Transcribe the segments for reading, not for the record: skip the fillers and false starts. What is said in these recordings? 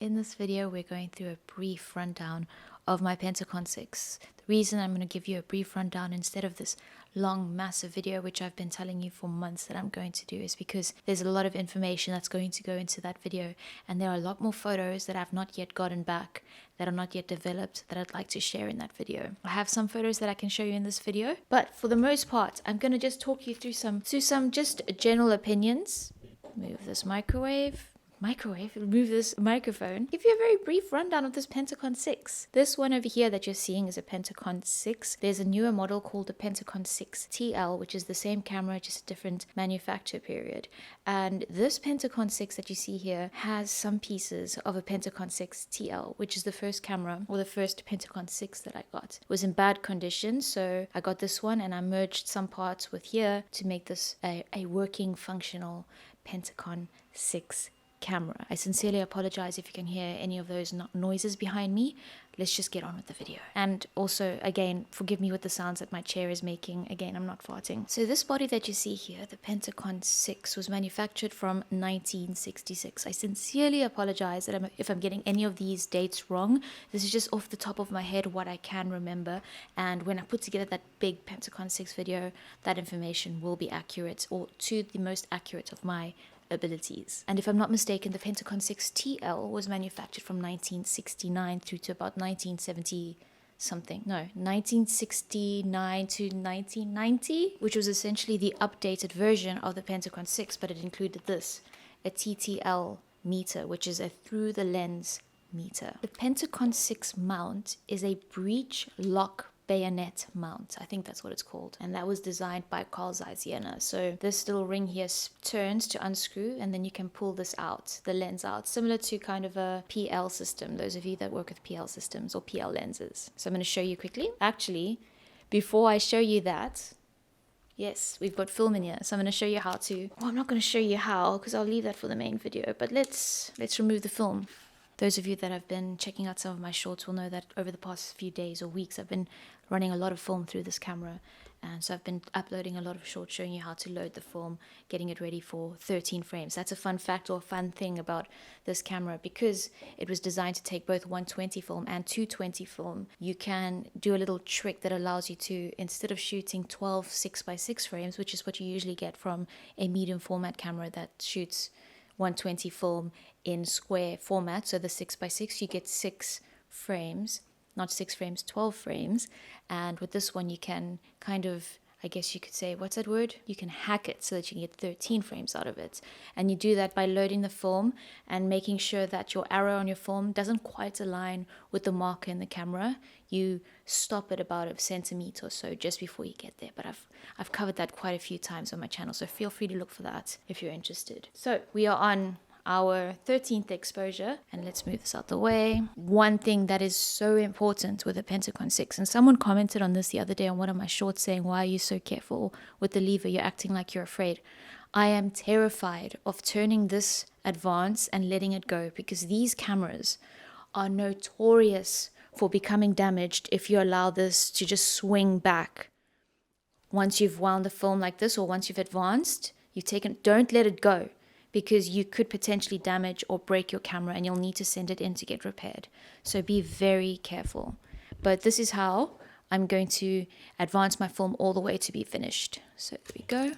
In this video, we're going through a brief rundown of my Pentacon 6. The reason I'm going to give you a brief rundown instead of this long, massive video, which I've been telling you for months that I'm going to do, is because there's a lot of information that's going to go into that video. And there are a lot more photos that I've not yet gotten back, that are not yet developed, that I'd like to share in that video. I have some photos that I can show you in this video, but for the most part, I'm going to just talk you through some just general opinions. Move this move this microphone, give you a very brief rundown of this Pentacon 6. This one over here that you're seeing is a Pentacon 6. There's a newer model called the Pentacon 6 TL, which is the same camera, just a different manufacture period. And this Pentacon 6 that you see here has some pieces of a Pentacon 6 TL, which is the first camera, or the first Pentacon 6 that I got. It was in bad condition, so I got this one and I merged some parts with here to make this a working, functional Pentacon 6 camera. I sincerely apologize if you can hear any of those noises behind me. Let's just get on with the video. And also, again, forgive me with the sounds that my chair is making. Again, I'm not farting. So this body that you see here, the Pentacon 6, was manufactured from 1966. I sincerely apologize that if I'm getting any of these dates wrong. This is just off the top of my head what I can remember. And when I put together that big Pentacon 6 video, that information will be accurate, or to the most accurate of my abilities. And if I'm not mistaken, the Pentacon 6 TL was manufactured from 1969 through to about 1970 something. No, 1969 to 1990, which was essentially the updated version of the Pentacon 6, but it included this, a TTL meter, which is a through the lens meter. The Pentacon 6 mount is a breech lock bayonet mount. I think that's what it's called. And that was designed by Carl Zeiss Jena. So this little ring here turns to unscrew, and then you can pull this out, the lens out, similar to kind of a PL system, those of you that work with PL systems or PL lenses. So I'm going to show you quickly. Actually, before I show you that, yes, we've got film in here. So I'm going to show you how to, well, I'm not going to show you how because I'll leave that for the main video, but let's remove the film. Those of you that have been checking out some of my shorts will know that over the past few days or weeks, I've been running a lot of film through this camera. And so I've been uploading a lot of shorts showing you how to load the film, getting it ready for 13 frames. That's a fun fact or fun thing about this camera. Because it was designed to take both 120 film and 220 film, you can do a little trick that allows you to, instead of shooting 12 6x6 frames, which is what you usually get from a medium format camera that shoots 120 film in square format, so the 6x6, you get 6 frames, not 6 frames, 12 frames. And with this one, you can kind of, I guess you could say, what's that word? You can hack it so that you can get 13 frames out of it. And you do that by loading the film and making sure that your arrow on your film doesn't quite align with the marker in the camera. You stop it about a centimeter or so just before you get there. But I've covered that quite a few times on my channel, so feel free to look for that if you're interested. So we are on our 13th exposure, and let's move this out the way. One thing that is so important with the Pentacon 6, and someone commented on this the other day on one of my shorts saying, why are you so careful with the lever? You're acting like you're afraid. I am terrified of turning this advance and letting it go, because these cameras are notorious for becoming damaged if you allow this to just swing back. Once you've wound the film like this, or once you've advanced, don't let it go, because you could potentially damage or break your camera and you'll need to send it in to get repaired. So be very careful. But this is how I'm going to advance my film all the way to be finished. So there we go.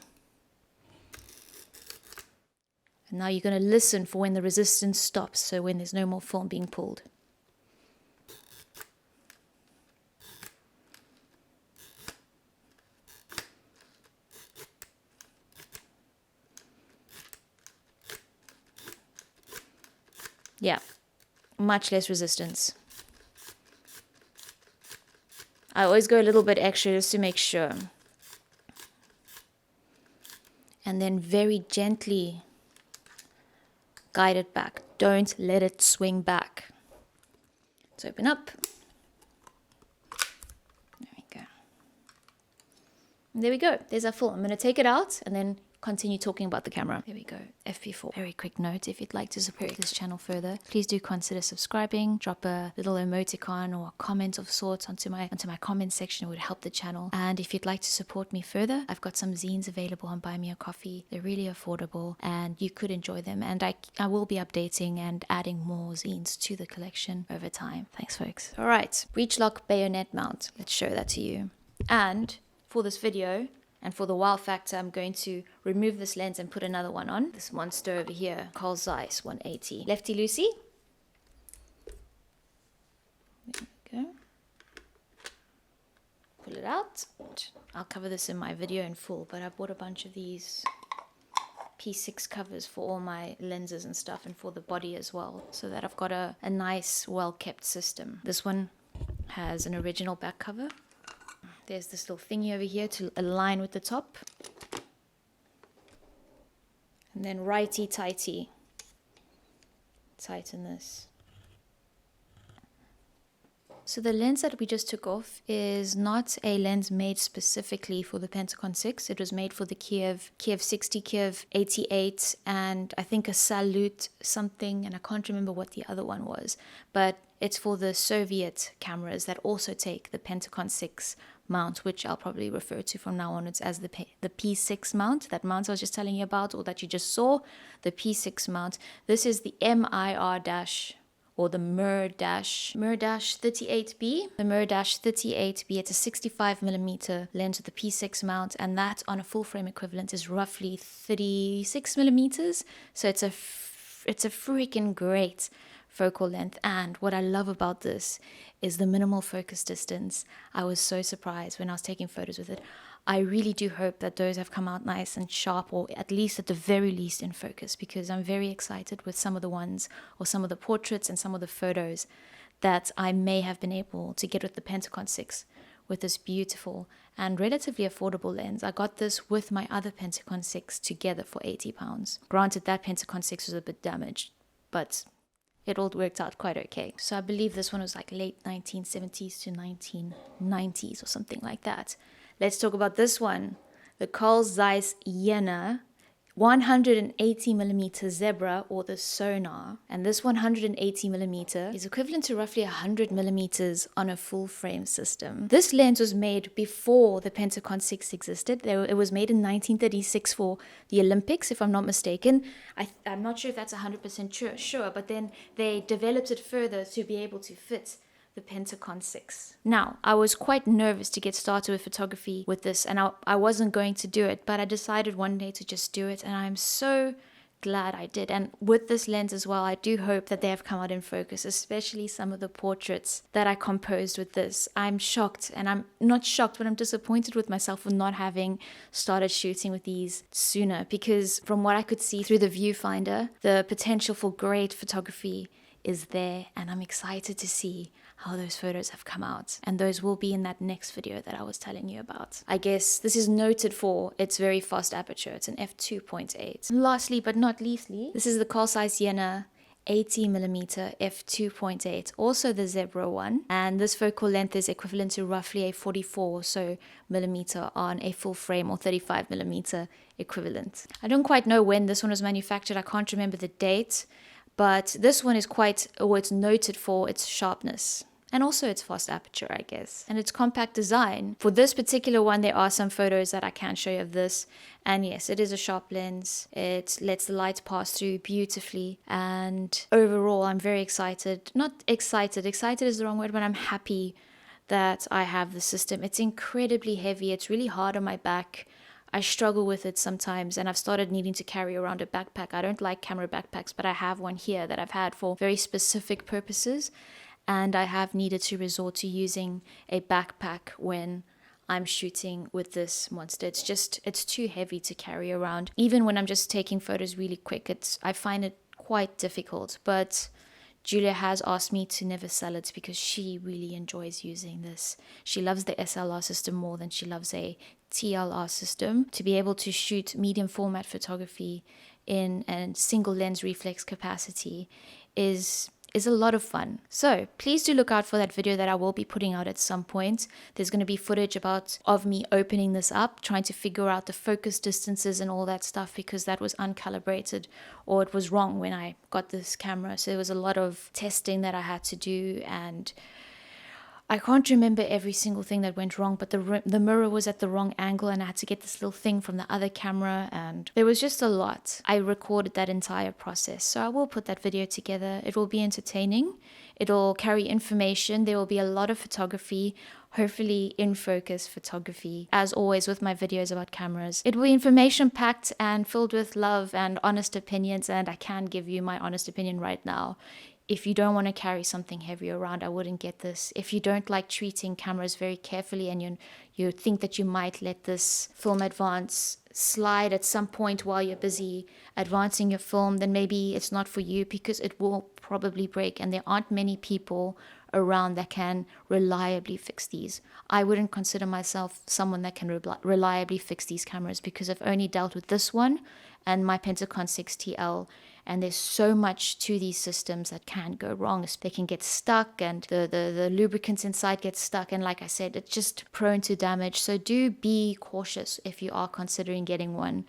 And now you're going to listen for when the resistance stops, so when there's no more film being pulled. Yeah, much less resistance. I always go a little bit extra just to make sure. And then very gently guide it back. Don't let it swing back. Let's open up. There we go. And there we go. There's our film. I'm going to take it out and then continue talking about the camera. There we go, FP4. Very quick note, if you'd like to support this channel further, please do consider subscribing. Drop a little emoticon or a comment of sorts onto my comment section. It would help the channel. And if you'd like to support me further, I've got some zines available on Buy Me a Coffee. They're really affordable and you could enjoy them. And I will be updating and adding more zines to the collection over time. Thanks, folks. All right, breech lock bayonet mount. Let's show that to you. And for this video, and for the wow factor, I'm going to remove this lens and put another one on. This monster over here, Carl Zeiss 180. Lefty loosey. There we go. Pull it out. I'll cover this in my video in full, but I bought a bunch of these P6 covers for all my lenses and stuff, and for the body as well, so that I've got a nice, well-kept system. This one has an original back cover. There's this little thingy over here to align with the top. And then righty-tighty. Tighten this. So the lens that we just took off is not a lens made specifically for the Pentacon 6. It was made for the Kiev 60, Kiev 88, and I think a Salute something, and I can't remember what the other one was. But it's for the Soviet cameras that also take the Pentacon 6 mount, which I'll probably refer to from now onwards as the P6 mount. That mount I was just telling you about, or that you just saw, the P6 mount. This is the MIR- or the MIR-38B. The MIR-38B, it's a 65mm lens with the P6 mount, and that on a full frame equivalent is roughly 36mm. So it's a freaking great focal length. And what I love about this is the minimal focus distance. I was so surprised when I was taking photos with it. I really do hope that those have come out nice and sharp, or at least at the very least in focus, because I'm very excited with some of the ones, or some of the portraits and some of the photos that I may have been able to get with the Pentacon 6 with this beautiful and relatively affordable lens. I got this with my other Pentacon 6 together for £80. Granted, that Pentacon 6 was a bit damaged, but it all worked out quite okay. So I believe this one was like late 1970s to 1990s or something like that. Let's talk about this one, the Carl Zeiss Jena 180mm Zebra, or the Sonnar. And this 180mm is equivalent to roughly 100mm on a full frame system. This lens was made before the Pentacon 6 existed. It was made in 1936 for the Olympics, if I'm not mistaken. I'm not sure if that's 100% sure, but then they developed it further to be able to fit the Pentacon 6. Now, I was quite nervous to get started with photography with this, and I wasn't going to do it, but I decided one day to just do it, and I'm so glad I did. And with this lens as well, I do hope that they have come out in focus, especially some of the portraits that I composed with this. I'm shocked, and I'm not shocked, but I'm disappointed with myself for not having started shooting with these sooner, because from what I could see through the viewfinder, the potential for great photography is there, and I'm excited to see how those photos have come out, and those will be in that next video that I was telling you about. I guess this is noted for its very fast aperture. It's an f2.8. Lastly but not leastly, this is the Carl Zeiss Jena 80mm f2.8, also the Zebra one, and this focal length is equivalent to roughly a 44 or so millimeter on a full frame, or 35mm equivalent. I don't quite know when this one was manufactured. I can't remember the date, but this one is it's noted for its sharpness. And also its fast aperture, I guess, and its compact design. For this particular one, there are some photos that I can show you of this. And yes, it is a sharp lens. It lets the light pass through beautifully. And overall, I'm very excited. Not excited. Excited is the wrong word, but I'm happy that I have the system. It's incredibly heavy. It's really hard on my back. I struggle with it sometimes, and I've started needing to carry around a backpack. I don't like camera backpacks, but I have one here that I've had for very specific purposes. And I have needed to resort to using a backpack when I'm shooting with this monster. It's too heavy to carry around. Even when I'm just taking photos really quick, I find it quite difficult. But Julia has asked me to never sell it because she really enjoys using this. She loves the SLR system more than she loves a TLR system. To be able to shoot medium format photography in a single lens reflex capacity is is a lot of fun. So please do look out for that video that I will be putting out at some point. There's going to be footage of me opening this up, trying to figure out the focus distances and all that stuff, because that was uncalibrated, or it was wrong when I got this camera. So there was a lot of testing that I had to do, and I can't remember every single thing that went wrong, but the mirror was at the wrong angle, and I had to get this little thing from the other camera, and there was just a lot. I recorded that entire process, so I will put that video together. It will be entertaining. It'll carry information. There will be a lot of photography, hopefully in focus photography, as always with my videos about cameras. It will be information packed and filled with love and honest opinions, and I can give you my honest opinion right now. If you don't want to carry something heavy around, I wouldn't get this. If you don't like treating cameras very carefully, and you think that you might let this film advance slide at some point while you're busy advancing your film, then maybe it's not for you, because it will probably break, and there aren't many people around that can reliably fix these. I wouldn't consider myself someone that can reliably fix these cameras, because I've only dealt with this one and my Pentacon 6 TL, and there's so much to these systems that can go wrong. They can get stuck, and the lubricants inside get stuck, and like I said, it's just prone to damage. So do be cautious if you are considering getting one.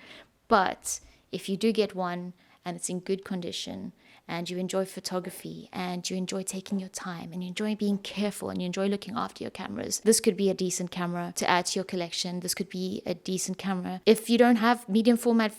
But if you do get one and it's in good condition, and you enjoy photography, and you enjoy taking your time, and you enjoy being careful, and you enjoy looking after your cameras, this could be a decent camera to add to your collection. This could be a decent camera. If you don't have medium format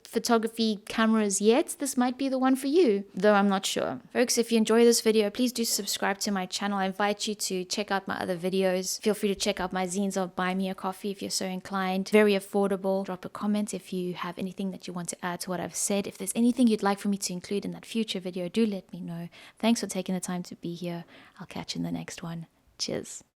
photography cameras yet, this might be the one for you, though I'm not sure. Folks, if you enjoy this video, please do subscribe to my channel. I invite you to check out my other videos. Feel free to check out my zines or buy me a coffee if you're so inclined. Very affordable. Drop a comment if you have anything that you want to add to what I've said. If there's anything you'd like for me to include in that future video, do let me know. Thanks for taking the time to be here. I'll catch you in the next one. Cheers.